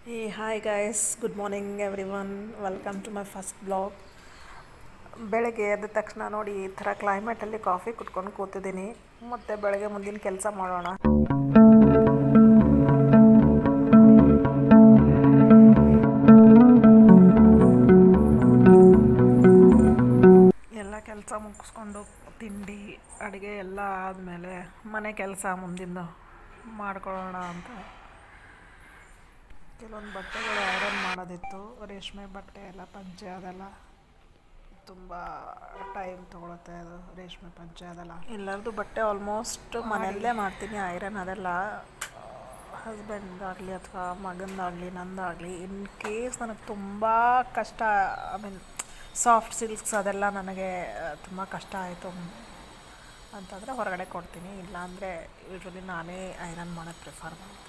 Hey, hi guys, good morning everyone. Welcome to my first vlog. ಬೆಳಗ್ಗೆ ಎದ್ದ ತಕ್ಷಣ ನೋಡಿ ಈ ಥರ ಕ್ಲೈಮೇಟಲ್ಲಿ ಕಾಫಿ ಕುಟ್ಕೊಂಡು ಕೂತಿದ್ದೀನಿ. ಮತ್ತು ಬೆಳಗ್ಗೆ ಮುಂದಿನ ಕೆಲಸ ಮಾಡೋಣ. ಎಲ್ಲ ಕೆಲಸ ಮುಗಿಸ್ಕೊಂಡು ತಿಂಡಿ ಅಡುಗೆ ಎಲ್ಲ ಆದಮೇಲೆ ಮನೆ ಕೆಲಸ ಮುಂದಿಂದು ಮಾಡ್ಕೊಳ್ಳೋಣ ಅಂತ ಕೆಲವೊಂದು ಬಟ್ಟೆಗಳು ಐರನ್ ಮಾಡೋದಿತ್ತು. ರೇಷ್ಮೆ ಬಟ್ಟೆ ಎಲ್ಲ ಪಂಚೆ ಅದೆಲ್ಲ ತುಂಬ ಟೈಮ್ ತೊಗೊಳುತ್ತೆ. ಅದು ರೇಷ್ಮೆ ಪಂಚೆ ಅದೆಲ್ಲ ಎಲ್ಲರದ್ದು ಬಟ್ಟೆ ಆಲ್ಮೋಸ್ಟ್ ಮನೆಯಲ್ಲೇ ಮಾಡ್ತೀನಿ ಐರನ್. ಅದೆಲ್ಲ ಹಸ್ಬೆಂಡ್ದಾಗಲಿ ಅಥವಾ ಮಗಂದಾಗಲಿ ನಂದಾಗಲಿ. ಇನ್ ಕೇಸ್ ನನಗೆ ತುಂಬ ಕಷ್ಟ, ಐ ಮೀನ್ ಸಾಫ್ಟ್ ಸಿಲ್ಕ್ಸ್ ಅದೆಲ್ಲ ನನಗೆ ತುಂಬ ಕಷ್ಟ ಆಯಿತು ಅಂತಂದರೆ ಹೊರಗಡೆ ಕೊಡ್ತೀನಿ. ಇಲ್ಲಾಂದರೆ ಯೂಶ್ವಲಿ ನಾನೇ ಐರನ್ ಮಾಡೋಕ್ಕೆ ಪ್ರಿಫರ್ ಮಾಡ್ತೀನಿ.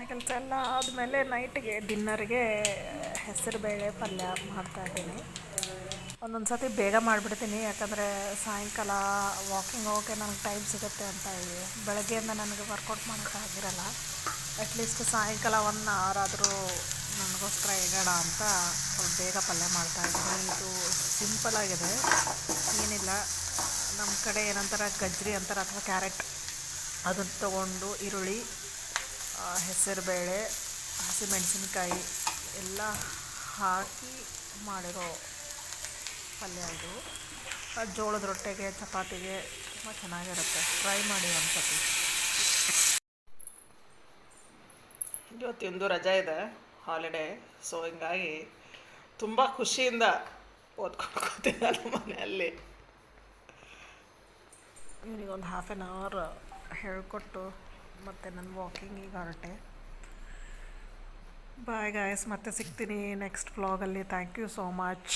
ಕೆಲಸ ಎಲ್ಲ ಆದಮೇಲೆ ನೈಟ್ಗೆ ಡಿನ್ನರ್ಗೆ ಹೆಸರುಬೇಳೆ ಪಲ್ಯ ಮಾಡ್ತಾಯಿದ್ದೀನಿ. ಒಂದೊಂದು ಸರ್ತಿ ಬೇಗ ಮಾಡಿಬಿಡ್ತೀನಿ, ಯಾಕಂದರೆ ಸಾಯಂಕಾಲ ವಾಕಿಂಗ್ ಹೋಗೋಕ್ಕೆ ನನಗೆ ಟೈಮ್ ಸಿಗುತ್ತೆ ಅಂತ ಹೇಳಿ. ಬೆಳಗ್ಗೆಯಿಂದ ನನಗೆ ವರ್ಕೌಟ್ ಮಾಡೋಕ್ಕಾಗಿರಲ್ಲ. ಅಟ್ಲೀಸ್ಟ್ ಸಾಯಂಕಾಲ 1 ಅವರ್ ಆದರೂ ನನಗೋಸ್ಕರ ಇಡೋಣ ಅಂತ ಸ್ವಲ್ಪ ಬೇಗ ಪಲ್ಯ ಮಾಡ್ತಾಯಿದ್ದೀನಿ. ಇದು ಸಿಂಪಲಾಗಿದೆ, ಏನಿಲ್ಲ. ನಮ್ಮ ಕಡೆ ಏನಂತಾರೆ ಗಜ್ರಿ ಅಂತಾರೆ ಅಥವಾ ಕ್ಯಾರೆಟ್, ಅದನ್ನು ತೊಗೊಂಡು ಈರುಳ್ಳಿ, ಹೆಸರುಬೇಳೆ, ಹಸಿಮೆಣಸಿನ್ಕಾಯಿ ಎಲ್ಲ ಹಾಕಿ ಮಾಡಿರೋ ಪಲ್ಯ ಇದು. ಜೋಳದ ರೊಟ್ಟೆಗೆ ಚಪಾತಿಗೆ ತುಂಬ ಚೆನ್ನಾಗಿರುತ್ತೆ. ಟ್ರೈ ಮಾಡಿ ಒಂದ್ಸತಿ. ಇವತ್ತಿಂದು ರಜೆ ಇದೆ, ಹಾಲಿಡೇ. ಸೊ ಹಿಂಗಾಗಿ ತುಂಬ ಖುಷಿಯಿಂದ ಓದ್ಕೊಂಡು ಕೂತಿದ್ದಲ್ಲ ಮನೆಯಲ್ಲಿ. ಇವನಿಗೊಂದು 1/2 ಅವರ್ ಹೇಳಿಕೊಟ್ಟು ಮತ್ತು ನನ್ನ ವಾಕಿಂಗಿಗೆ ಹೊರಟೆ. ಬಾಯ್ ಗಾಯ್ಸ್, ಮತ್ತೆ ಸಿಗ್ತೀನಿ ನೆಕ್ಸ್ಟ್ ವ್ಲಾಗಲ್ಲಿ. Thank you so much.